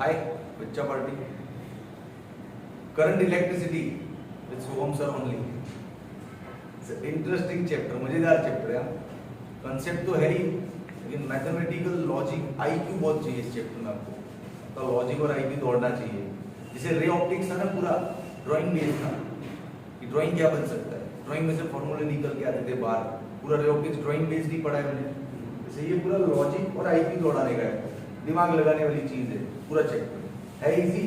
हाय बच्चा party current electricity with Soham sir only. Interesting chapter, मजेदार chapter है। Concept तो है ही, लेकिन मैथमेटिकल लॉजिक आईक्यू बहुत चाहिए इस चैप्टर में आपको। तो लॉजिक और आईक्यू दौड़ना चाहिए। जैसे रे ऑप्टिक्स था ना, पूरा ड्राइंग बेस्ड था कि ड्राइंग क्या बन सकता है, ड्राइंग में से फॉर्मूले निकल के आते थे बाहर। पूरा रे ऑप्टिक्स ड्राइंग बेस्ड ही पढ़ा है मैंने। जैसे ये पूरा लॉजिक और आईक्यू दौड़ाने का है, दिमाग लगाने वाली चीज है। पूरा चैप्टर है इजी,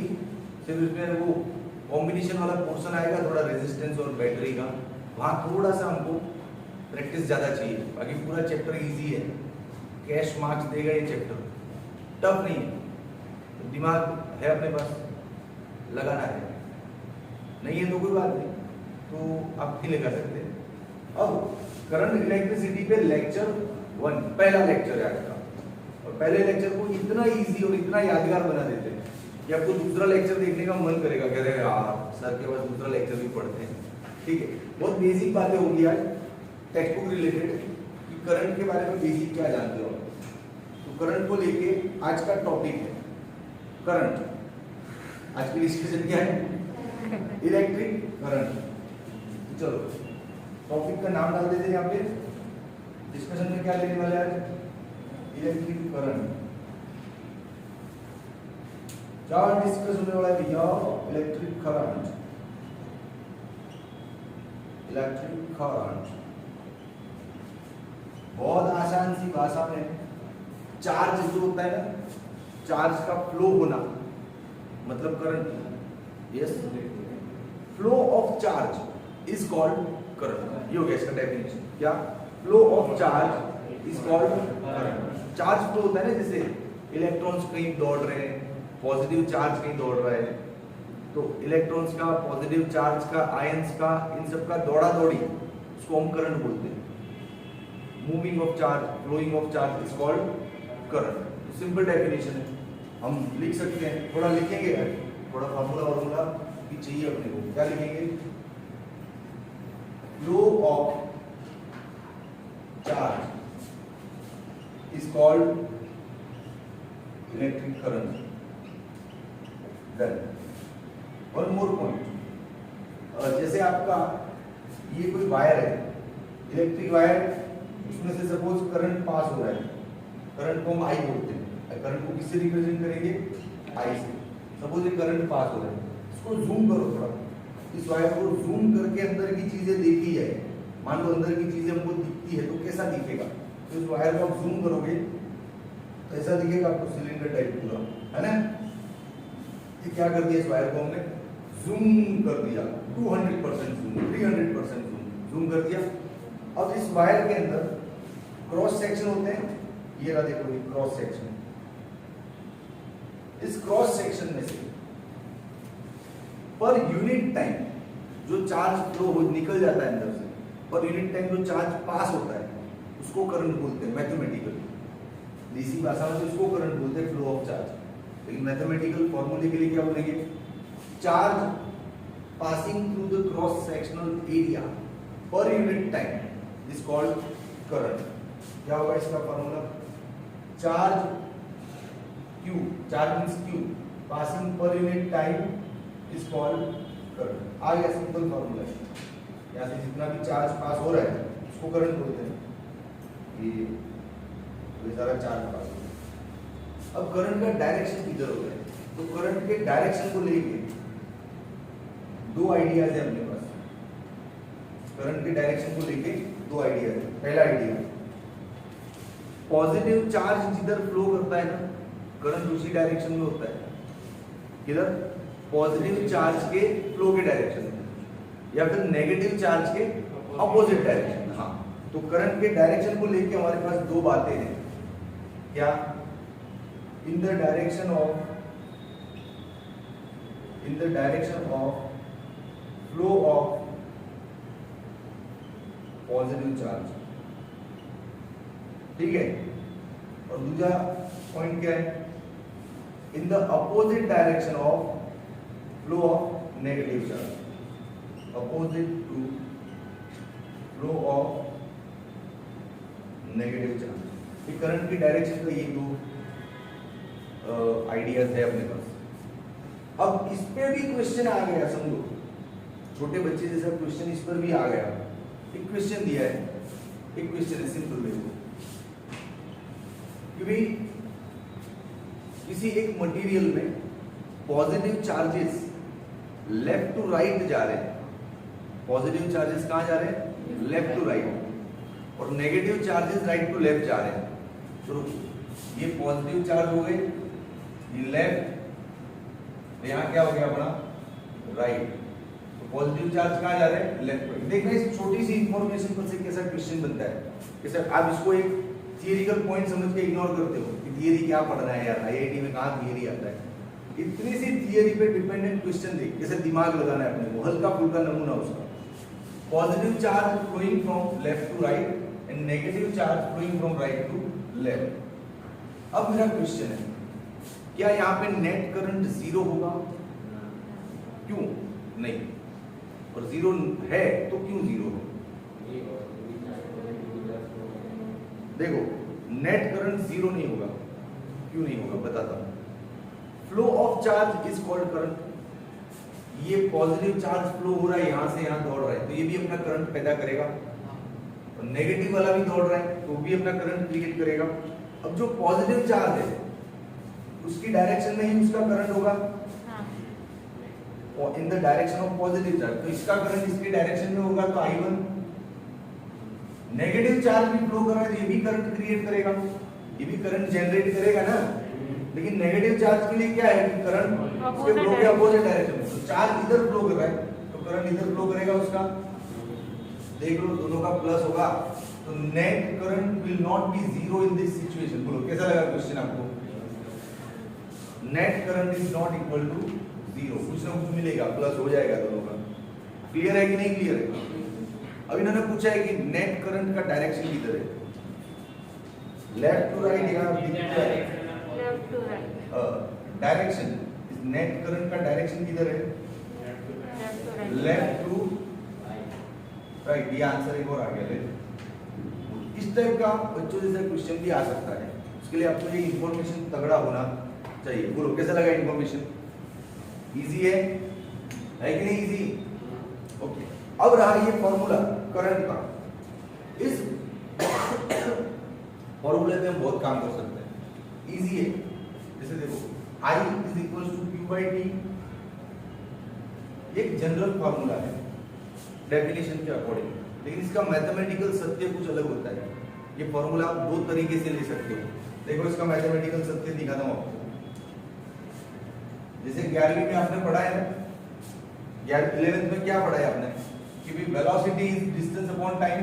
सिर्फ इसमें वो कॉम्बिनेशन वाला पोर्शन आएगा थोड़ा रेजिस्टेंस और बैटरी का, वहाँ थोड़ा सा हमको प्रैक्टिस ज़्यादा चाहिए। बाकी पूरा चैप्टर इजी है, कैश मार्क्स देगा ये चैप्टर, टफ नहीं है। तो दिमाग है अपने पास, लगाना है, नहीं है तो कोई बात नहीं, तो आप भी लगा सकते हैं। अब करंट इलेक्ट्रिसिटी पे लेक्चर 1 पहला लेक्चर है आज का, और पहले लेक्चर को इतना इजी और इतना यादगार बना देते हैं कि आपको दूसरा लेक्चर देखने का मन करेगा, कह रहे यार सर के पास दूसरा लेक्चर भी पढ़ते हैं। ठीक है, बहुत बेसिक बातें होंगी आज टेक्स्ट बुक रिलेटेड, कि करंट के बारे में बेसिक क्या जानते हो। तो करंट को लेके आज का टॉपिक है करंट। आज की डिस्कशन क्या है, इलेक्ट्रिक करंट। चलो टॉपिक का नाम डाल देते हैं यहाँ पे। डिस्कशन में क्या लेने वाले आज, इलेक्ट्रिक करंट। क्या डिस्कस होने वाला है भैया, इलेक्ट्रिक करंट। इलेक्ट्रिक करंट बहुत आसान सी भाषा में, चार्ज जो होता है ना, चार्ज का फ्लो होना मतलब current. Yes, flow of charge is called current. ये हो गया इसका डेफिनेशन। क्या, flow of charge is called current. Charge flow होता है ना, जैसे इलेक्ट्रॉन्स कहीं दौड़ रहे हैं, पॉजिटिव चार्ज कहीं दौड़ रहा है, तो इलेक्ट्रॉन्स का, पॉजिटिव चार्ज का, आयंस का, इन सब का दौड़ा दौड़ी, उसको हम करंट बोलते हैं। Moving of charge, flowing of charge is called current. Simple definition है, हम लिख सकते हैं। थोड़ा लिखेंगे, थोड़ा फार्मूला भी चाहिए अपने को। क्या लिखेंगे, flow of charge is called electric current. One more point, जैसे आपका ये कोई वायर है, इलेक्ट्रिक वायर, उसमें से सपोज करंट पास हो रहा है, करंट को हम आई बोलते हैं। करंट को किससे रिप्रेजेंट करेंगे, आई से। सपोज ये करंट पास हो रहा है, इसको जूम करो थोड़ा, इस वायर को जूम करके अंदर की चीजें देखी जाए। मान लो अंदर की चीजें हमको दिखती है, तो कैसा दिखेगा, तो इस वायर को आप जूम करोगे तो ऐसा दिखेगा आपको, सिलेंडर टाइप पूरा, है ना। क्या कर दिया, इस वायर को हमने जूम कर दिया, 200% जूम, 300% जूम कर दिया। अब इस वायर के अंदर क्रॉस सेक्शन होते हैं, ये रहा देखो, ये क्रॉस सेक्शन। इस क्रॉस सेक्शन में से पर यूनिट टाइम जो चार्ज फ्लो हो निकल जाता है अंदर से, पर यूनिट टाइम जो चार्ज पास होता है, उसको करंट बोलते हैं मैथमेटिकल। डीसी भाषा में उसको करंट बोलते हैं, फ्लो ऑफ चार्ज। लेकिन मैथमेटिकल फॉर्मूले के लिए क्या बोलेंगे, charge passing through the cross sectional area per unit time is called current. क्या होगा इसका formula, charge Q, charge means Q, passing per unit time is called current. आ गया सिंपल फॉर्मूला। यहाँ से जितना भी चार्ज पास हो रहा है उसको करंट बोलते हैं। ये सारा चार्ज पास हो रहा है। अब करंट का डायरेक्शन किधर होता है, तो करंट के डायरेक्शन को लेके दो आइडियाज है अपने पास। करंट के डायरेक्शन को लेके दो आइडियाज है। पहला आइडिया, पॉजिटिव चार्ज जिधर फ्लो करता है ना, करंट उसी डायरेक्शन में होता है। किधर, पॉजिटिव चार्ज के फ्लो के डायरेक्शन में, या फिर नेगेटिव चार्ज के अपोजिट डायरेक्शन में। हाँ, तो करंट के डायरेक्शन को लेके हमारे पास दो बातें हैं। क्या, in the direction of flow of positive charge। ठीक है, और दूसरा पॉइंट क्या है, in the opposite direction of flow of negative charge। opposite to flow of negative charge. Current की डायरेक्शन का ये दो आइडियाज है अपने पास। अब इस पे भी क्वेश्चन आ गया, समझो छोटे बच्चे जैसा क्वेश्चन इस पर भी आ गया। एक क्वेश्चन दिया है, एक क्वेश्चन है सिंपल, देखो कि भाई किसी एक मटेरियल में positive charges left to right जा रहे हैं, पॉजिटिव चार्जेस कहां जा रहे हैं, लेफ्ट टू राइट, और negative charges right to left जा रहे हैं। तो ये पॉजिटिव चार्ज हो गए, ये लेफ्ट, तो यहाँ क्या हो गया अपना राइट। तो पॉजिटिव चार्ज कहाँ जा रहे हैं, लेफ्ट पर। देखना इस छोटी सी इंफॉर्मेशन पर से कैसा क्वेश्चन बनता है, कैसा आप इसको एक थियरिकल पॉइंट समझ के इग्नोर करते हो कि थियरी क्या पढ़ना है यार, आईआईटी में कहाँ थियरी आता है। इतनी सी थियरी पे डिपेंडेंट क्वेश्चन देख कैसे दिमाग लगाना है अपने को, हल्का फुल्का नमूना उसका। Positive charge flowing from left to right and negative charge flowing from right to left. अब मेरा क्वेश्चन है, क्या यहाँ पे नेट करंट जीरो होगा? क्यों नहीं? और जीरो है तो क्यों जीरो है? देखो नेट करंट जीरो नहीं होगा, क्यों नहीं होगा बताता हूं। Flow of charge is called current. ये पॉजिटिव चार्ज फ्लो हो रहा है, यहां से यहां दौड़ रहा है, तो ये भी अपना करंट पैदा करेगा। और नेगेटिव वाला भी दौड़ रहा है तो भी अपना करंट क्रिएट करेगा। अब जो पॉजिटिव चार्ज है उसकी डायरेक्शन में ही उसका करंट होगा, और इन the direction of positive charge, तो इसका करंट इसके डायरेक्शन में होगा, तो I1। नेगेटिव चार्ज भी फ्लो कर रहा है, ये भी करंट क्रिएट करेगा, ये भी करंट जनरेट करेगा ना। लेकिन नेगेटिव चार्ज के लिए क्या है कि करंट उसके फ्लो के अपोजिट डायरेक्शन में, तो चार्ज इधर फ्लो कर रहा है तो करंट इधर फ्लो करेगा उसका। देख लो दोनों का प्लस होगा, तो net current will not be zero in this situation. बोलो कैसा लगा क्वेश्चन आपको? Net current is not equal to zero, कुछ ना कुछ मिलेगा, प्लस हो जाएगा दोनों का। क्लियर है कि नहीं क्लियर है? अब इन्होंने पूछा है कि नेट करंट का डायरेक्शन किधर है, लेफ्ट टू राइट, यहाँ left to right. Direction net current का डायरेक्शन किधर है, लेफ्ट टू राइट। ये आंसर एक और आ गया। इस टाइप का बच्चों जैसा क्वेश्चन भी आ सकता है, उसके लिए आपको ये इंफॉर्मेशन तगड़ा होना चाहिए। बोलो कैसा लगा इंफॉर्मेशन? इजी है कि नहीं इजी? ओके, अब रहा ये फॉर्मूला करंट का। इस फॉर्मूले पे हम बहुत काम कर सकते हैं, इजी है। जैसे देखो I is equal to Q by T, एक जनरल फॉर्मूला है डेफिनेशन के अकॉर्डिंग, लेकिन इसका मैथमेटिकल सत्य कुछ अलग होता है। ये फॉर्मूला आप दो तरीके से ले सकते हो। देखो इसका मैथमेटिकल सत्य दिखाता हूं आपको। जैसे 11वीं में आपने पढ़ा है ना, 11th में क्या पढ़ा है आपने कि भी velocity is distance upon time,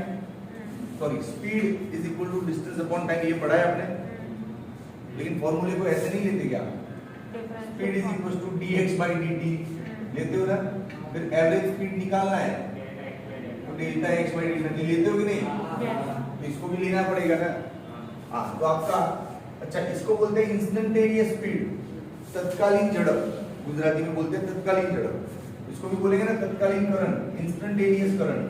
sorry speed is equal to distance upon time, ये पढ़ा है आपने। लेकिन फॉर्मूले को ऐसे नहीं लेते क्या, speed is equal to dx by dt लेते हो ना। फिर एवरेज स्पीड निकालना है तो डेल्टा x बाई dt लेते हो कि नहीं? तो इसको भी लेना पड़ेगा ना। हाँ, तो आपका अच्छा इसको बोलते हैं इंस्टेंटेनियस स्पीड, तत्कालीन झड़प, गुजराती में बोलते हैं तत्कालीन झड़प। इसको भी बोलेंगे ना तत्कालीन current, instantaneous current,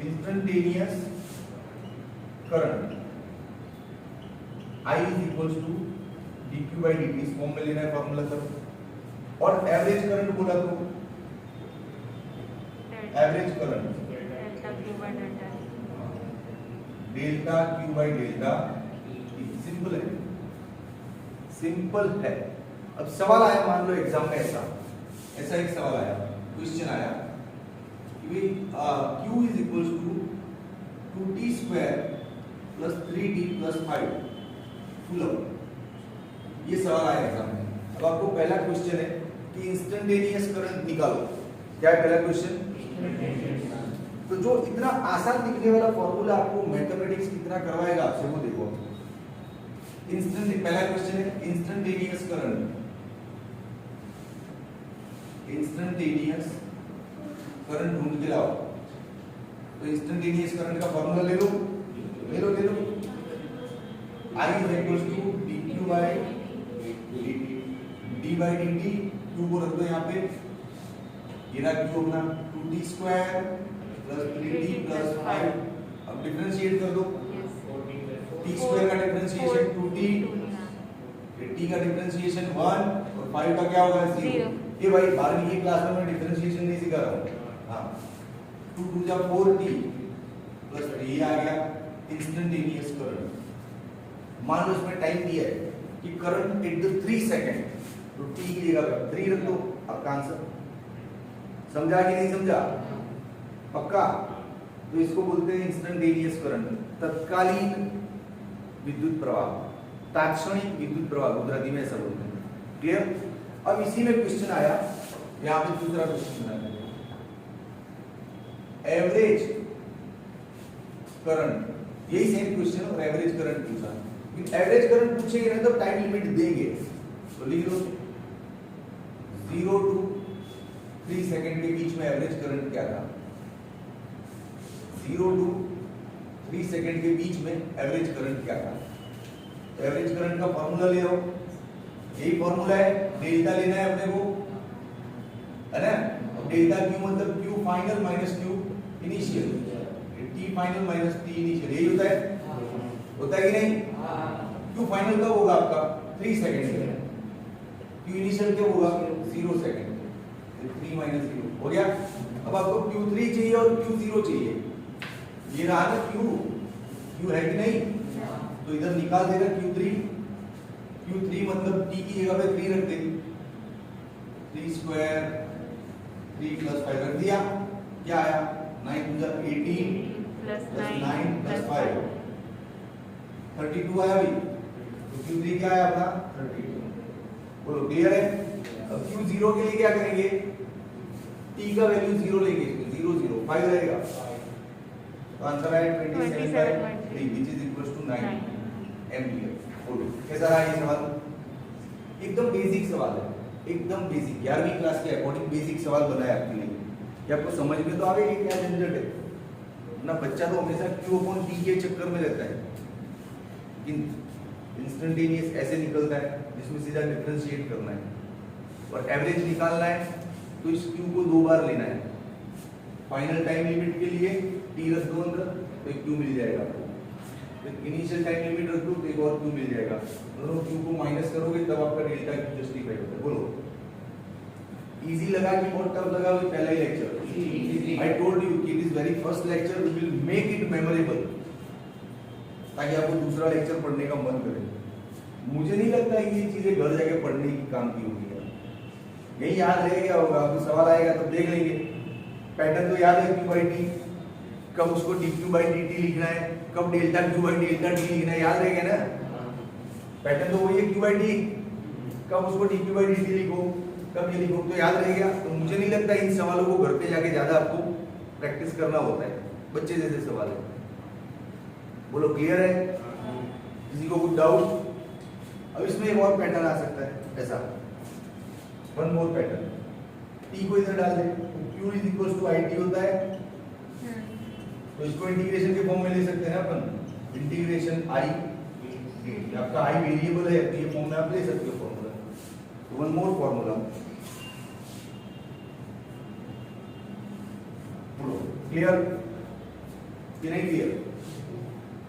instantaneous current. I is equal to dq by dt, इस फॉर्म में लेना है फॉर्मूला सब। और एवरेज करंट बोला तो average current delta Q by delta, simple है, सिंपल है। अब सवाल आया, मान लो एग्जाम में ऐसा एक सवाल आया, क्वेश्चन आया कि Q is equal to 2t square plus 3t plus 5 coulomb. ये सवाल आया एग्जाम में। अब आपको पहला क्वेश्चन है कि इंस्टेंटेनियस करंट निकालो। क्या है पहला क्वेश्चन? तो जो इतना आसान दिखने वाला फॉर्मूला आपको मैथमेटिक्स कितना करवाएगा आपसे वो देखो। पहला क्वेश्चन है इंस्टेंटेनियस करंट, इंस्टेंटेनियस करंट ढूंढ के लाओ। तो इंस्टेंटेनियस करंट का फॉर्मूला ले लो। I is equal to dq by dt, d by dt, q को रख दो यहाँ पे, ये ना q अपना 2t square plus 3t plus 5। अब डिफरेंशिएट कर दो, t स्क्वायर का डिफरेंशिएशन 2t का डिफरेंशिएशन 1 और 5 का क्या होगा 0। Zero. ये भाई 12वीं की क्लास में मैं डिफरेंशिएशन नहीं सिखा रहा हूँ। हाँ 2 2 जा 4t प्लस 3 आ गया इंस्टेंटेनियस करंट। मान लो इसमें टाइम दिया है कि करंट एट द 3 सेकंड, तो t की जगह 3 रख दो, आपका आंसर। समझा कि नहीं समझा? पक्का? तो इसको बोलते हैं इंस्टेंटेनियस करंट, तत्कालीन विद्युत प्रवाह, तात्क्षणिक विद्युत प्रवाह गुजराती में ऐसा बोलते हैं। क्लियर? अब इसी में क्वेश्चन आया, यहाँ पे दूसरा क्वेश्चन आया, एवरेज करंट, यही सेम क्वेश्चन और एवरेज करंट पूछा। एवरेज करंट पूछेंगे ना तो टाइम लिमिट देंगे, तो लिख लो 0 to 3 सेकंड के बीच में एवरेज करंट क्या था। 0 to 3 सेकंड के बीच में एवरेज करंट क्या था। एवरेज करंट का फॉर्मूला ले आओ, यही फॉर्मूला है, डेल्टा लेना है अपने को, है ना। डेल्टा क्यू मतलब Q final minus Q initial, T final minus T initial, यही होता है, होता है कि नहीं? क्यू फाइनल कब होगा आपका 3 सेकंड में, क्यू इनिशियल कब होगा 0 सेकंड, 3 माइनस 0 हो गया। अब आपको Q3 चाहिए और Q0 चाहिए, ये रहा ना Q है कि नहीं, तो इधर निकाल देगा Q3 मतलब t की जगह पे 3 रख देंगे, 3 स्क्वायर 3 प्लस 5 रख दिया, क्या आया 9 2 18 प्लस 9 प्लस 5 32 आया भाई। तो Q3 क्या आया अपना 32। बोलो क्लियर है? अब Q0 के लिए क्या करेंगे, t का वैल्यू 0 लेंगे, 0 0 5 रहेगा, तो आंसर आया 27/3 which is equals to 9 ampere. बोलो कैसा रहा ये सवाल? एकदम बेसिक सवाल है, एकदम बेसिक, 11वीं क्लास के अकॉर्डिंग बेसिक सवाल बनाया आपके लिए, कि आपको समझ में तो आवे कि क्या झंझट है ना। बच्चा तो हमेशा Q/T के चक्कर में रहता है, इंस्टेंटेनियस ऐसे निकलता है जिसमें सीधा डिफरेंशिएट करना है, और एवरेज निकालना है तो इस Q को 2 बार लेना है। फाइनल टाइम लिमिट के लिए t रख दो अंदर तो एक Q मिल जाएगा आपको, तो इनिशियल टाइम लिमिट रख दो तो एक और Q मिल जाएगा, दोनों Q को माइनस करोगे तब आपका डेल्टा Q जस्टिफाई होता है। बोलो इजी लगा कि बहुत टफ लगा? वो पहला ही लेक्चर, आई टोल्ड यू कि it is very first lecture, we will make it memorable, ताकि आपको दूसरा लेक्चर पढ़ने का मन करे। मुझे नहीं लगता कि ये चीजें घर जाके पढ़ने की काम की होगी, यही याद रह गया होगा, आपको सवाल आएगा तो देख लेंगे। पैटर्न तो याद है Q/T, कब उसको dQ/dt लिखना है, कब डेल्टा Q/delta T लिखना है, याद रहेगा ना। पैटर्न तो वही है Q/T, कब उसको dQ/dt लिखो, कब ये लिखो, तो याद रह गया। तो मुझे नहीं लगता इन सवालों को घर पे जाके ज्यादा आपको प्रैक्टिस करना होता है, बच्चे जैसे सवाल है। बोलो क्लियर है? किसी को कुछ डाउट? अब इसमें एक और पैटर्न आ सकता है ऐसा, वन मोर पैटर्न, t को इधर डाल दे तो q is equal to it होता है, तो इसको इंटीग्रेशन के फॉर्म में ले सकते हैं अपन, इंटीग्रेशन i dt, आपका i वेरिएबल है तो ये फॉर्म में आप ले सकते हो फॉर्मूला। तो वन मोर फॉर्मूला, बोलो क्लियर कि नहीं क्लियर?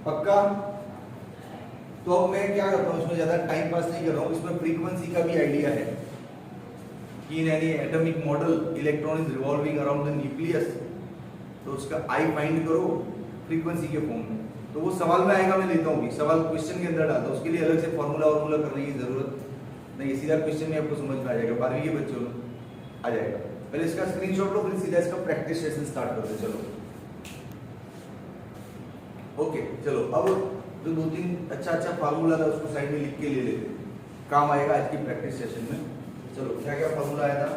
पक्का? तो अब मैं क्या करता हूँ, इसमें ज्यादा टाइम पास नहीं कर रहा हूँ, इसमें फ्रीक्वेंसी का भी आइडिया है कि in any atomic model electron is revolving around the nucleus, तो उसका आई फाइंड करो फ्रीक्वेंसी के फॉर्म में। तो वो सवाल में आएगा, मैं लेता हूँ सवाल क्वेश्चन के अंदर डालता हूँ, उसके लिए अलग से फॉर्मूला करने की जरूरत नहीं, सीधा क्वेश्चन में आपको समझ में आ जाएगा, 12वीं के बच्चों में आ जाएगा। पहले इसका स्क्रीनशॉट लो, फिर सीधा इसका प्रैक्टिस सेशन स्टार्ट करते। चलो ओके, चलो अब जो 2-3 अच्छा फार्मूला था उसको साइड में लिख के ले लेते, काम आएगा आज की प्रैक्टिस सेशन में। चलो क्या क्या फार्मूला आया था?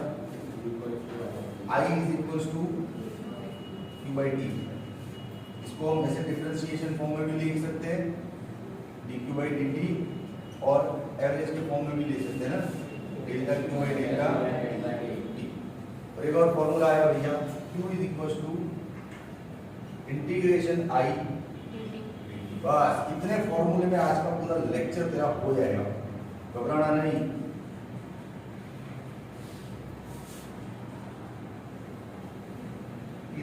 I is equal to Q/T, इसको हम ऐसे डिफरेंशिएशन फॉर्म में भी लिख सकते हैं, dQ/dt, और एवरेज के फॉर्म में भी ले सकते हैं ना, डेल्टा Q/delta T। और एक और फार्मूला आया भैया, Q is equal to integration I, बस इतने फॉर्मूले में आज का पूरा लेक्चर तेरा हो जाएगा, घबराना नहीं।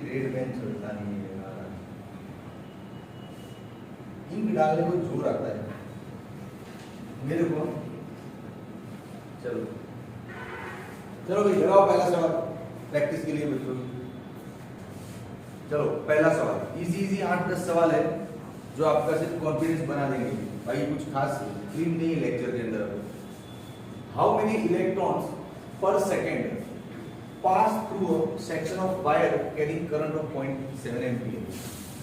रेड पेन चलता नहीं है यार, इंक डालने को जोर आता है मेरे को, चलो चलो भाई लगाओ पहला सवाल प्रैक्टिस के लिए बच्चों। चलो पहला सवाल इजी 8-10 सवाल है जो आपका सिर्फ कॉन्फिडेंस बना देंगे भाई, कुछ खास थीम नहीं है लेक्चर के अंदर। हाउ मेनी इलेक्ट्रॉन्स पर second pass through a section of wire carrying current of 0.7 ampere.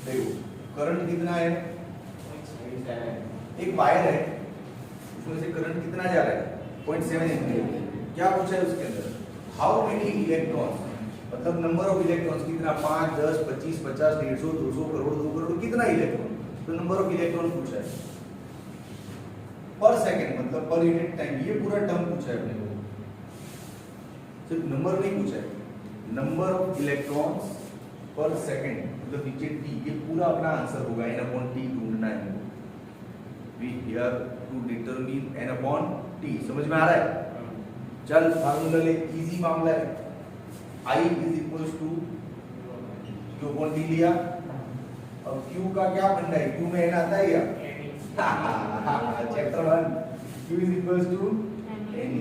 देखो करंट कितना है, एक वायर है उसमें से करंट कितना जा रहा है 0.7 एम्पीयर। क्या पूछा है उसके अंदर, हाउ मेनी इलेक्ट्रॉन्स, मतलब नंबर ऑफ इलेक्ट्रॉन्स कितना, 5, 10, 25, 50, 150, 200, करोड़, 2 करोड़, कितना इलेक्ट्रॉन, तो नंबर ऑफ इलेक्ट्रॉन पूछा है। पर सेकंड मतलब पर यूनिट टाइम, ये पूरा टर्म पूछा है अपने को, सिर्फ नंबर नहीं पूछा है। नंबर ऑफ इलेक्ट्रॉन्स पर सेकंड मतलब नीचे टी, ये पूरा अपना आंसर होगा। n/t ढूंढना है, we hear to determine n/t। समझ में आ रहा है? चल फार्मूला ले, इजी मामला है। I = Q/T लिया। अब Q का क्या फंडा है, Q में n आता है क्या? Chapter 1 Q = n।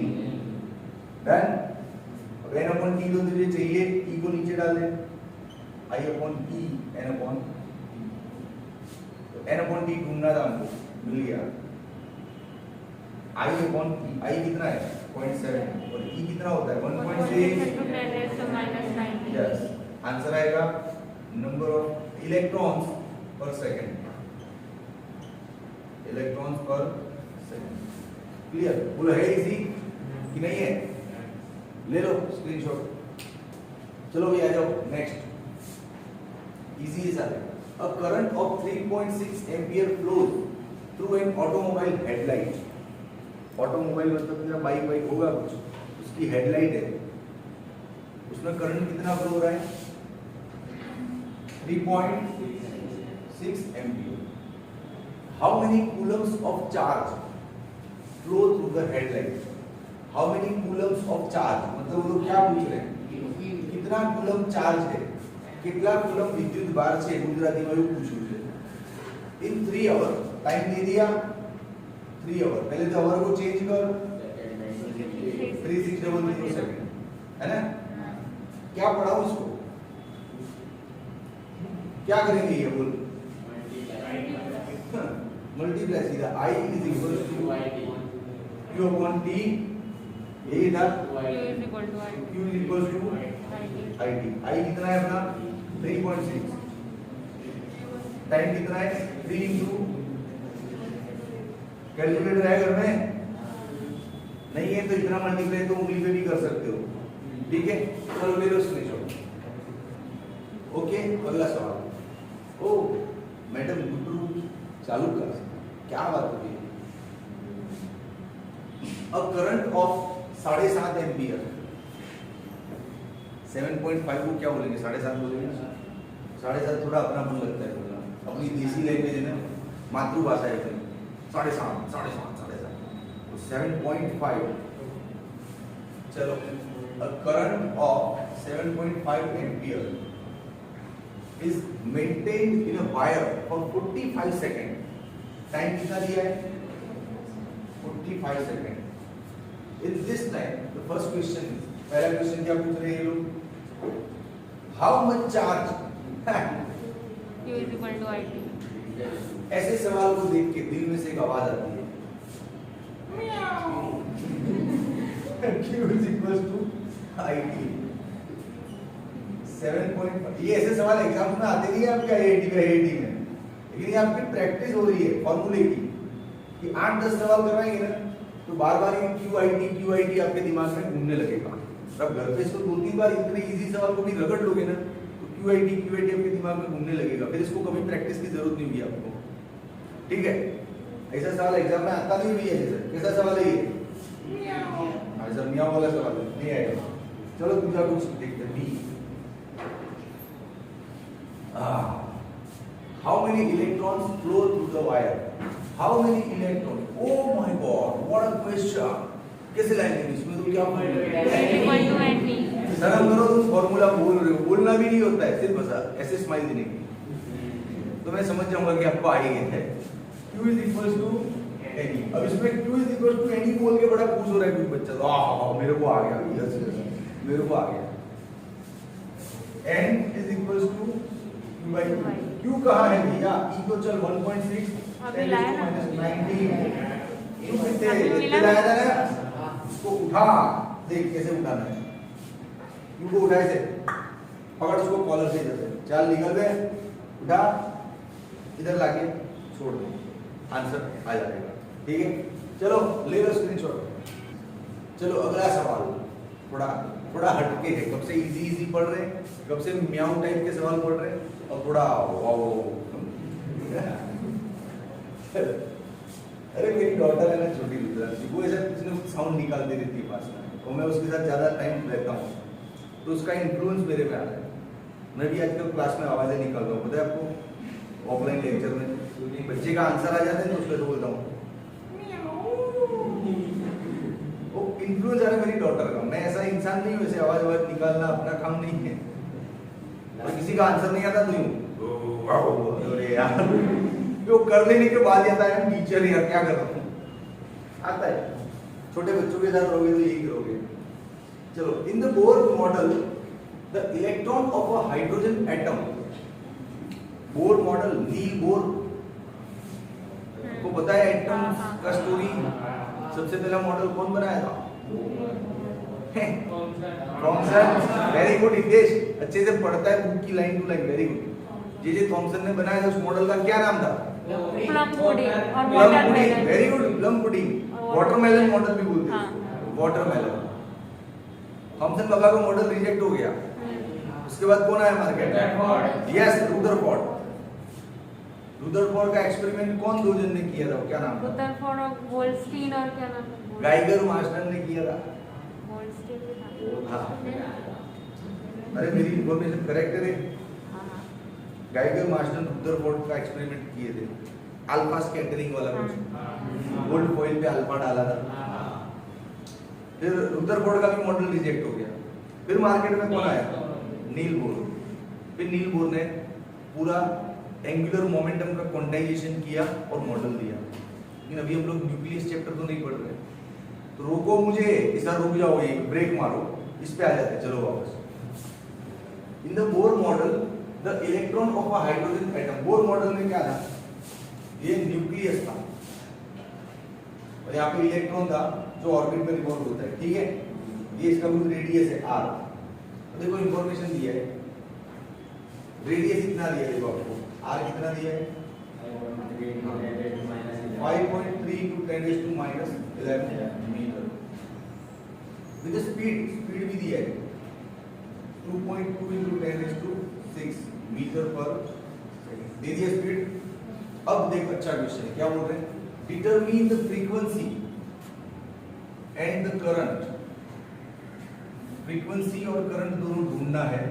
डन। अब n/t तो तुझे चाहिए, E को नीचे डाल दे, I/E n/t। तो n/t ढूंढना था हमको, मिल गया। I/E, I कितना है 0.7 और E कितना होता है 1.6। यस, आंसर आएगा नंबर ऑफ इलेक्ट्रॉन्स पर सेकंड, इलेक्ट्रॉन्स पर सेकंड। क्लियर? बोलो है इजी कि नहीं है? ले लो स्क्रीनशॉट। चलो भी आ जाओ नेक्स्ट। इजी है सारे। A current of 3.6 ampere flows through an automobile headlight. Automobile मतलब मेरा बाइक होगा कुछ, उसकी हेडलाइट है, उसमें करंट कितना फ्लो हो रहा है 3.6 ampere. How many coulombs of charge flow through the headlight. How many coulombs of charge मतलब वो लोग क्या पूछ रहे हैं, कितना कूलम चार्ज है, कितना कूलम विद्युत भार છે ગુજરાતી में पूछूं છે। इन 3 आवर टाइम दे दिया, 3 आवर। पहले तो आवर को चेंज कर, 3600 सेकंड है ना। क्या पढ़ाऊं इसको, क्या करेंगे ये बोल, मल्टीप्लाई सीधा। I = Q/T, यही था Q = IT। I कितना है अपना 3.6, टाइम कितना है 3 इंटू, कैलकुलेटर है घर में, नहीं है तो इतना मल्टीप्लाई तो उंगली पे भी कर सकते हो, ठीक है। चलो ले लो स्क्रीनशॉट। ओके, अगला सवाल। ओ मैडम गुड्डू चालू कर, क्या बात होगी। अब करंट ऑफ 7.5 एम्पीयर, 7.5 को क्या बोलेंगे, 7.5 बोलेंगे ना। 7.5 थोड़ा अपना मन लगता है बोलना, अपनी देसी लैंग्वेज है ना, मातृभाषा है अपनी। 7.5 तो 7.5। चलो, a current of 7.5 ampere is maintained in a wire for 45 seconds. Time कितना दिया है 45 second. In this time, the first question is, पहला क्वेश्चन क्या पूछ रहे हैं ये लोग, how much charge Q = IT। ऐसे सवाल को देख के दिल में से एक आवाज आती है Q = IT। 7.5। ये ऐसे सवाल एग्जाम में आते नहीं है आपके IIT में, लेकिन ये आपकी प्रैक्टिस हो रही है फॉर्मूले की, कि 8-10 सवाल करवाएंगे ना तो बार बार ये QIT आपके दिमाग में घूमने लगेगा। तब घर पे इसको 2-3 बार इतने इजी सवाल को भी रगड़ लोगे ना तो QIT आपके दिमाग में घूमने लगेगा, फिर इसको कभी प्रैक्टिस की जरूरत नहीं होगी आपको, ठीक है। ऐसा सवाल एग्जाम में आता नहीं है। कैसा सवाल है ये, ऐसा मियाँ वाला सवाल नहीं आएगा। चलो दूसरा कुछ देखते हैं। B, how many electrons flow through the wire? How many electrons? Oh my God, what a question! कैसे लाएंगे इसमें, तो क्या शर्म करो, तुम फॉर्मूला बोल रहे हो, बोलना भी नहीं होता है, सिर्फ बस ऐसे स्माइल देने की, तो मैं समझ जाऊंगा कि आपको आ ही गया है। Q = n e. अब इसमें q is equal to n e बोल के बड़ा खुश हो रहा है कोई बच्चा, तो मेरे को आ गया, यस यस मेरे को आ गया। n is equal to q by q कहाँ है भैया? e को चल 1.6 अभी लाया ना। -19 q कितने अभी मिला लाया था ना? उसको उठा, देख कैसे उठाना है। q को उठाए से पकड़, उसको कॉलर से इधर से चल निकल गए, उठा इधर लाके छोड़ दे, आंसर आ जाएगा। ठीक है, चलो ले लो स्क्रीनशॉट। चलो अगला सवाल थोड़ा थोड़ा हटके है, कब से इजी इजी पढ़ रहे हैं, कब से म्याऊ टाइप के सवाल पढ़ रहे हैं, और थोड़ा वाओ। अरे मेरी डॉटर है ना छोटी रुद्रांशी, वो ऐसा कुछ ना कुछ साउंड निकालती रहती है पास में, और मैं उसके साथ ज्यादा टाइम रहता हूँ, तो उसका इन्फ्लुएंस मेरे पे आ रहा है। मैं भी आजकल क्लास में आवाजें निकाल रहा हूँ, पता है आपको? ऑफलाइन लेक्चर में बच्चे का आंसर आ जाता है तो उसको तो बोलता हूँ, वो इन्फ्लुएंस आ रहा है मेरी डॉटर का। मैं ऐसा इंसान नहीं हूँ, ऐसे आवाज निकालना अपना काम नहीं है। और किसी का आंसर नहीं आता तो यूं अरे यार, जो कर लेने के बाद आता है टीचर यार क्या कर रहा हूँ, आता है। छोटे बच्चों के साथ रहोगे तो यही करोगे। चलो, in the Bohr model the electron of a hydrogen atom, Bohr model Niels Bohr को पता है एटम का स्टोरी। सबसे पहला मॉडल कौन बनाया था? थॉमसन। वेरी गुड हितेश, अच्छे से पढ़ता है बुक की line to line, very good. J Thomson ने बनाया था, उस मॉडल का क्या नाम था? प्लम पुडिंग और plum watermelon. Pudding, very good, plum pudding. Watermelon model भी बोलते हैं, वाटरमेलन। थॉमसन बाबा का मॉडल रिजेक्ट हो गया, उसके बाद कौन आया मार्केट में? Yes, Rutherford. रुदरफोर्ड का एक्सपेरिमेंट कौन दो जन ने किया था, क्या नाम था? रुदरफोर्ड और गोल्डस्टीन और क्या नाम था? गाइगर मार्शल ने किया था। गोल्डस्टीन भी था। हाँ। अरे मेरी इन्फॉर्मेशन करेक्ट है। हाँ। गाइगर मार्शल रुदरफोर्ड का एक्सपेरिमेंट किए थे, अल्फा स्कैटरिंग वाला कुछ, गोल्ड फॉइल पे अल्फा डाला था। फिर रुदरफोर्ड का भी मॉडल रिजेक्ट हो गया। फिर मार्केट में कौन आया? Niels Bohr. फिर नील बोर ने पूरा एंगुलर मोमेंटम का क्वांटाइजेशन किया और मॉडल दिया। लेकिन अभी हम लोग न्यूक्लियस चैप्टर तो नहीं पढ़ रहे, तो रोको मुझे, इधर रुक जाओ, ये ब्रेक मारो, इस पे आ जाते हैं। चलो वापस। In the Bohr model the electron of a hydrogen atom, Bohr model में क्या था? ये न्यूक्लियस था और यहाँ पे इलेक्ट्रॉन था जो ऑर्बिट में रिवॉल्व होता है। ठीक है, ये इसका कुछ रेडियस है r। देखो इंफॉर्मेशन दिया है, रेडियस इतना दिया है, देखो आपको r कितना दिया है? 5.3 into 10⁻⁻11 मीटर। विद स्पीड भी दिया है 2.2 into 10⁻6 मीटर पर सेकंड, दे दिया स्पीड। अब देख, अच्छा क्वेश्चन है, क्या बोल रहे हैं? Determine the frequency and the current. Frequency और करंट दोनों ढूंढना है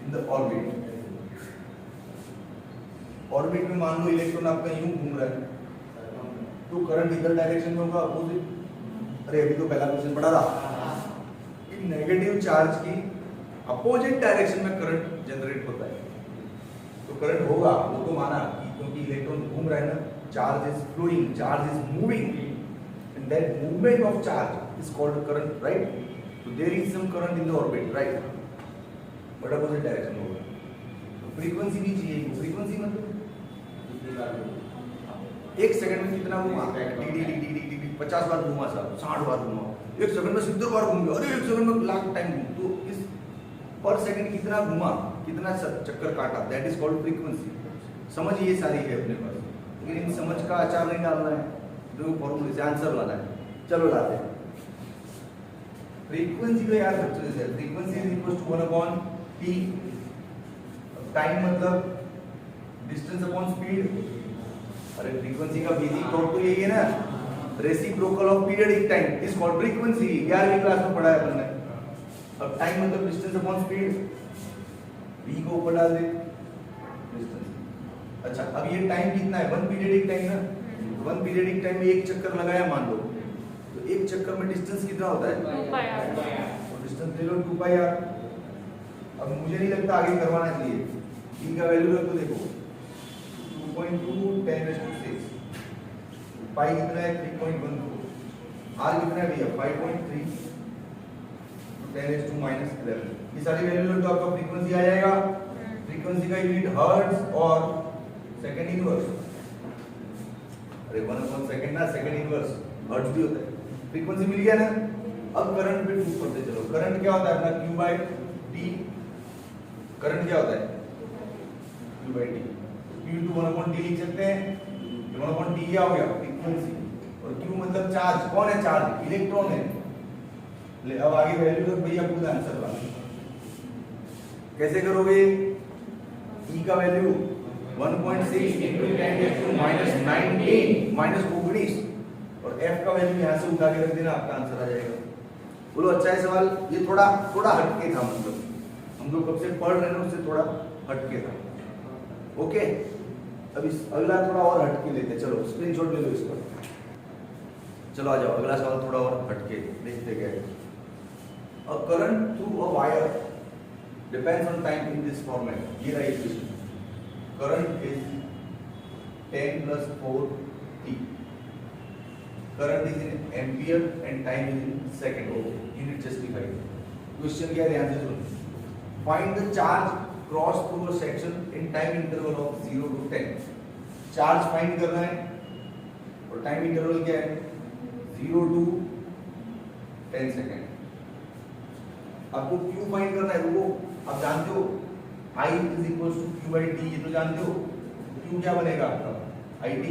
इन द ऑर्बिट। ऑर्बिट में मान लो इलेक्ट्रॉन आपका यूं घूम रहा है, तो करंट इधर डायरेक्शन में होगा, अपोजिट। अरे अभी तो पहला क्वेश्चन पढ़ा था कि नेगेटिव चार्ज की अपोजिट डायरेक्शन में करंट जनरेट होता है, तो करंट होगा, वो तो माना कि क्योंकि इलेक्ट्रॉन घूम रहा है ना, charge is flowing, charge is moving, and that movement of charge is called current, right? So there is some current in the orbit, right? But opposite direction होगा। तो फ्रीक्वेंसी भी चाहिए। फ्रीक्वेंसी मतलब एक सेकंड में कितना घुमा? D D D D D D 50 बार घुमा साहब, 60 बार घुमा, एक सेकंड में 70 बार घूम गया, अरे एक सेकंड में लाख टाइम घूम। तो इस पर सेकंड कितना घुमा, कितना चक्कर काटा, दैट इज कॉल्ड फ्रीक्वेंसी। समझ ये सारी है अपने पास, लेकिन इन समझ का अचार नहीं डालना है, जो फॉर्मूले से आंसर लाना है। चलो लाते हैं। फ्रीक्वेंसी तो यार बच्चों से, frequency is equal to 1/t। Time मतलब डिस्टेंस अपॉन स्पीड। अरे फ्रीक्वेंसी का बेसिक थॉट तो यही है ना, reciprocal of periodic time is called frequency. 11वीं क्लास में पढ़ा है अपन ने। अब टाइम मतलब डिस्टेंस अपॉन स्पीड, v को ऊपर डाल दे, डिस्टेंस। अच्छा, अब ये टाइम कितना है? 1 पीरियडिक टाइम ना। 1 पीरियडिक टाइम में एक चक्कर लगाया मान लो, तो एक चक्कर में डिस्टेंस कितना होता है? 2πr। तो डिस्टेंस ले लो 2πr। अब मुझे नहीं लगता आगे करवाना चाहिए, v का वैल्यू रख दो, देखो 2.2 10⁻⁶। पाई कितना है 3.14, आर कितना है भैया 5.3 10⁻⁻11। ये सारी वैल्यू तो आपका फ्रीक्वेंसी आ जाएगा। फ्रीक्वेंसी का यूनिट हर्ट्ज और सेकंड इनवर्स, अरे 1 सेकंड ना, सेकंड इनवर्स हर्ट्ज भी होता है। फ्रीक्वेंसी मिल गया ना। अब करंट पे प्रूव करते चलो। करंट क्या होता है अपना Q/T। करंट क्या होता है Q/T। Q 1/T लिख सकते हैं। 1/T क्या हो गया फ्रीक्वेंसी, और Q मतलब चार्ज। कौन है चार्ज? इलेक्ट्रॉन है। ले अब आगे वैल्यू रख भैया, पूरा आंसर ला। कैसे करोगे? E का वैल्यू 1.6 into 10⁻⁻19 -19 और F का वैल्यू यहां से उठा के रख देना, आपका आंसर आ जाएगा। बोलो अच्छा है सवाल। ये थोड़ा हटके था, मतलब हम लोग कब से पढ़ रहे हैं उससे थोड़ा हटके था। ओके, अब इस अगला थोड़ा और हटके लेते। चलो स्क्रीनशॉट ले लो इसका। चलो आ जाओ, अगला सवाल थोड़ा और हटके देखते गए। A current through a wire depends on time in this format. ये रहा equation. Current is 10 plus 4t. Current is in ampere and time is in second. Okay, unit justified. Question क्या है ध्यान से सुनो। Find the charge cross through a section in time interval of 0 to 10. Charge find करना है और time interval क्या है 0 to 10 सेकेंड। आपको Q फाइंड करना है। रुको, आप जानते हो I is equals to Q/T, ये तो जानते हो। Q क्या बनेगा आपका IT।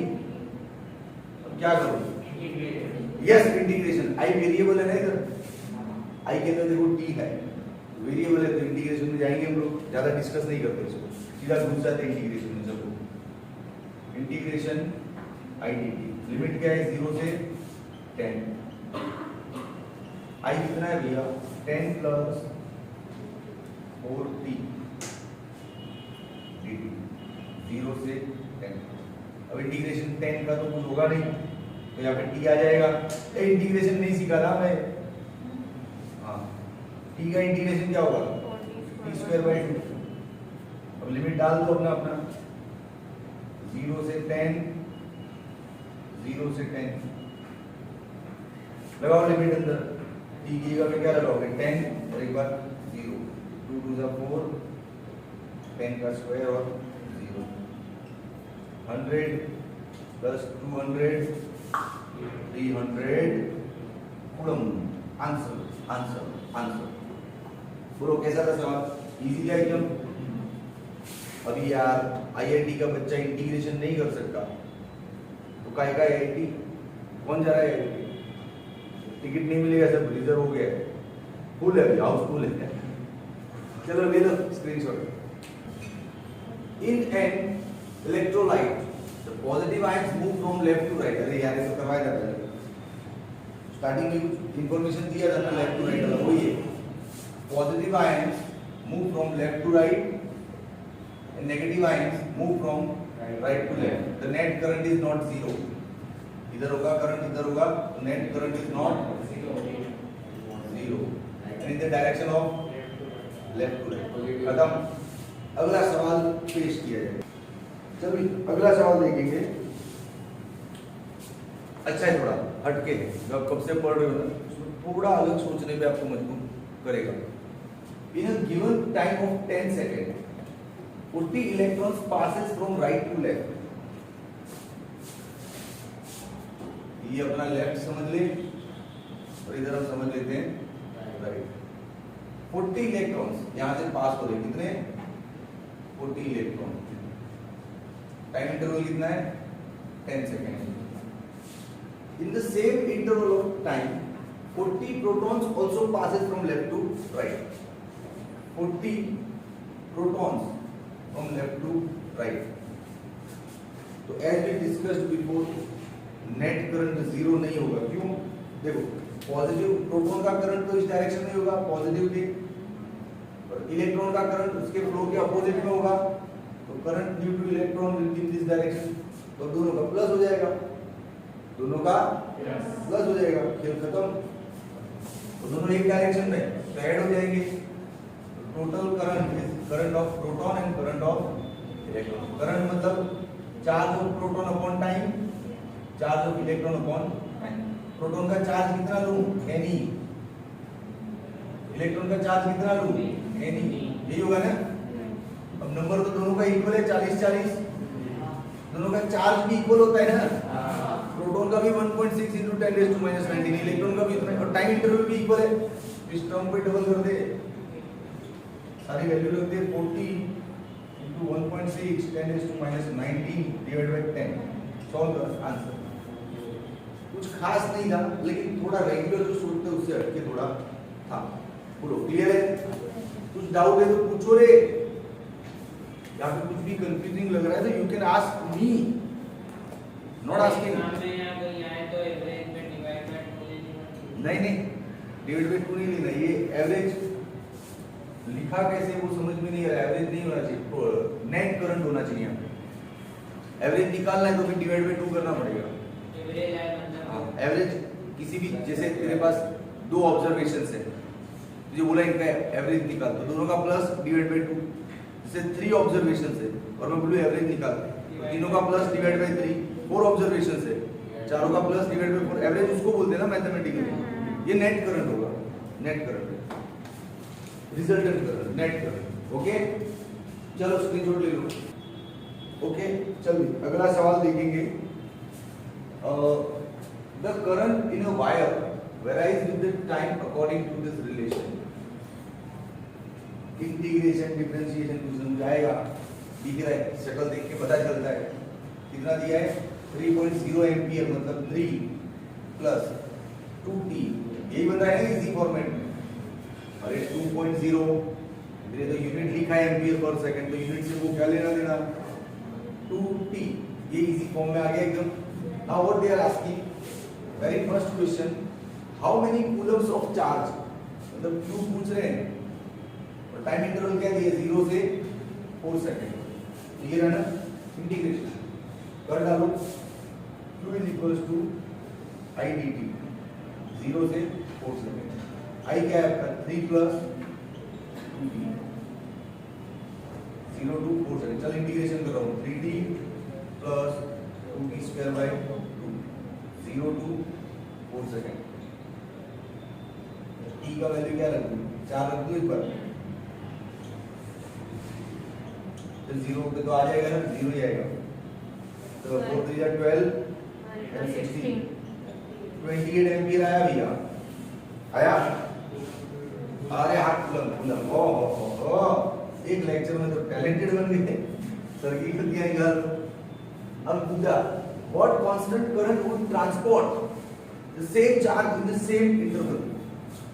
अब क्या करो? Yes, integration. I वेरिएबल है ना इधर, I के अंदर देखो T है, वेरिएबल है तो इंटीग्रेशन में जाएंगे हम लोग। ज्यादा डिस्कस नहीं करते इसको, सीधा घुस जाते इंटीग्रेशन में। चलो इंटीग्रेशन IDT। लिमिट क्या है 0 से 10। I कितना है भैया 10 plus 4t dt 0 से 10। अब इंटीग्रेशन 10 का तो कुछ होगा नहीं, तो यहाँ पे t आ जाएगा। इंटीग्रेशन नहीं सीखा था मैं। हाँ, t का इंटीग्रेशन क्या होगा t²/2। अब लिमिट डाल दो अपना 0 से 10, 0 से 10 लगाओ लिमिट अंदर। t की जगह पे क्या लगाओगे 10 और एक बार 0, 2 2 जा 4, 10 का स्क्वायर और 0। 100 प्लस 200 300 कूलम। आंसर। बोलो कैसा था सवाल? इजी था एकदम। अभी यार IIT का बच्चा इंटीग्रेशन नहीं कर सकता तो काहे का IIT? कौन जा रहा है IIT? टिकट नहीं मिलेगा, सब रिजर्व हो गया है, फुल है, हाउसफुल है। चलो ले लो screenshot. In an electrolyte the positive ions move from left to right. अरे यार ये तो करवाया जाता है, स्टार्टिंग में कुछ इंफॉर्मेशन दिया था ना लेफ्ट टू राइट वाला, वही है। Positive ions move from left to right and negative ions move from right to left. The net current is not zero. इधर होगा करंट, इधर होगा, net current is not zero and in the direction of left to right. खत्म। अगला सवाल पेश किया जाए। चलिए अगला सवाल देखेंगे। अच्छा है, थोड़ा हटके है, जब कब से पढ़ रहे हो ना, थोड़ा अलग सोचने पे आपको मजबूर करेगा। In a given time of 10 second 40 electrons passes from right to left. ये अपना लेफ्ट समझ ले और इधर हम समझ लेते हैं राइट। 40 इलेक्ट्रॉन्स यहां से पास हो रहे, कितने 40 इलेक्ट्रॉन। टाइम इंटरवल कितना है 10 second. In the same interval of time 40 protons also passes from left to right. 40 protons from left to right. तो as we discussed before, net current zero नहीं होगा। क्यों? देखो पॉजिटिव प्रोटॉन का current तो इस डायरेक्शन में होगा पॉजिटिव के, और इलेक्ट्रॉन का करंट उसके फ्लो के अपोजिट में होगा, तो current due two electron will be in this direction. तो दोनों का प्लस हो जाएगा, दोनों का प्लस हो जाएगा, खेल खत्म। तो दोनों एक डायरेक्शन में तो ऐड हो जाएंगे। Total current is current of proton and current of electron. Current मतलब charge of proton upon time, charge of electron upon proton का चार्ज कितना लूं Ne, इलेक्ट्रॉन का चार्ज कितना लूं Ne, यही होगा ना। अब नंबर तो दोनों का इक्वल है 40-40, दोनों का चार्ज भी इक्वल होता है ना। प्रोटॉन का भी 1.6 × 10⁻⁻⁹, इलेक्ट्रॉन का भी इतना, और टाइम इंटरवल भी इक्वल है। इस टर्म पे डबल कर दे, सारी वैल्यू रख दे 40 × 1.6 10⁻⁻19 / 10, सॉल्व कर आंसर। कुछ खास नहीं था, लेकिन थोड़ा रेगुलर जो सोचते हैं उससे हटके थोड़ा था। बोलो क्लियर है? कुछ डाउट है तो पूछो रे, या फिर कुछ भी कंफ्यूजिंग लग रहा है तो you can ask me, not asking. नहीं नहीं, डिवाइड बाय 2 नहीं लेना, ये एवरेज लिखा कैसे वो समझ में नहीं आ रहा। एवरेज नहीं होना चाहिए, नेट करंट होना चाहिए। एवरेज निकालना है तो फिर डिवाइड बाय 2 करना पड़ेगा। एवरेज किसी भी, जैसे तेरे पास 2 ऑब्जर्वेशंस है, तुझे बोला इनका एवरेज निकाल, तो दोनों का प्लस डिवाइड बाय 2। जैसे 3 ऑब्जर्वेशंस है और मैं बोलूं एवरेज निकाल, तो तीनों का प्लस डिवाइड बाय 3। 4 ऑब्जर्वेशंस है, चारों का प्लस डिवाइड बाय 4। एवरेज उसको बोलते हैं ना मैथमेटिकली। ये नेट करंट होगा, net current, resultant current, net current. Okay, चलो स्क्रीनशॉट ले लो। ओके, चलिए अगला सवाल देखेंगे। The current in a wire varies with the time according to this relation. Integration differentiation कुछ समझाएगा, दिख रहा है, शक्ल देख के पता चलता है। कितना दिया है 3.0 एम्पियर, मतलब 3 प्लस 2t, यही बन रहा है ना इजी फॉर्मेट में। अरे 2.0, मेरे तो यूनिट लिखा है एम्पियर पर सेकंड, तो यूनिट से वो क्या लेना देना, 2t, ये इजी फॉर्म में आ गया एकदम। Now what they are asking, very first question, how many coulombs of charge, मतलब क्यू पूछ रहे हैं, और टाइम इंटरवल क्या दिया 0 से 4 सेकंड। क्लियर है ना? इंटीग्रेशन कर डालो, q is equals to i dt, 0 से 4 सेकंड। i क्या है आपका 3 प्लस 2t, 0 to 4 सेकंड। चल इंटीग्रेशन कर रहा हूँ, 3t plus 2t square by 2, 0 to 4 second. t का वैल्यू क्या रख दूं, 4 रख दूं इस पर, तो 0 पे तो आ जाएगा ना, 0 ही आएगा। तो 4 3 जा 12 and 16, 28 एम्पीयर आया भैया, आया। अरे हाथ कूलम, ओ एक लेक्चर में तो टैलेंटेड बन गए, सर की गलतियां निकाल। अब पूछा what constant current would transport the same charge in the same interval.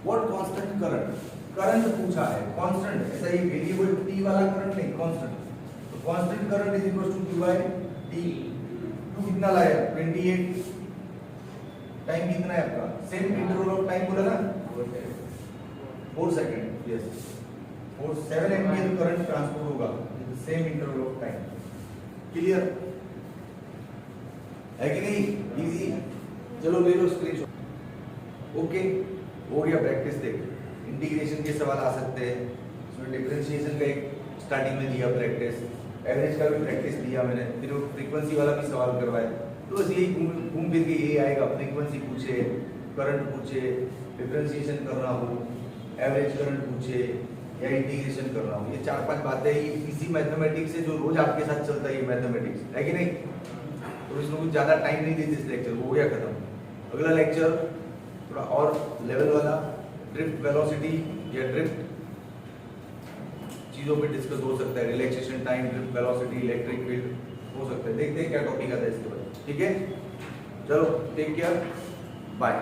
What constant current, current पूछा है, कांस्टेंट, ऐसा ही वेरिएबल t वाला करंट नहीं, कांस्टेंट। तो constant current is equal to q by t। q कितना लाया 28, टाइम कितना है आपका, सेम इंटरवल ऑफ टाइम बोला ना 4 second, yes 7 ampere current transport होगा same interval of time. Clear है कि नहीं? इजी। चलो ले लो स्क्रीनशॉट। ओके, हो गया प्रैक्टिस। देख, इंटीग्रेशन के सवाल आ सकते हैं, इसमें डिफरेंशिएशन का एक स्टार्टिंग में दिया प्रैक्टिस, एवरेज का भी प्रैक्टिस दिया मैंने, फिर फ्रीक्वेंसी वाला भी सवाल करवाया। तो बस यही घूम फिर के यही आएगा, फ्रीक्वेंसी पूछे, करंट पूछे, डिफरेंशिएशन करना हो, एवरेज करंट पूछे या इंटीग्रेशन करना हो। ये 4-5 बातें ही इसी मैथमेटिक्स से जो रोज आपके साथ चलता है, ये मैथमेटिक्स है कि नहीं। तो इसमें कुछ ज़्यादा टाइम नहीं देते, इस लेक्चर हो गया खत्म। अगला लेक्चर थोड़ा और लेवल वाला, ड्रिफ्ट वेलोसिटी या ड्रिफ्ट चीज़ों पे डिस्कस हो सकता है, relaxation time, drift velocity, electric field हो सकता है। देखते हैं क्या टॉपिक आता है इसके बाद। ठीक है, चलो टेक केयर, बाय।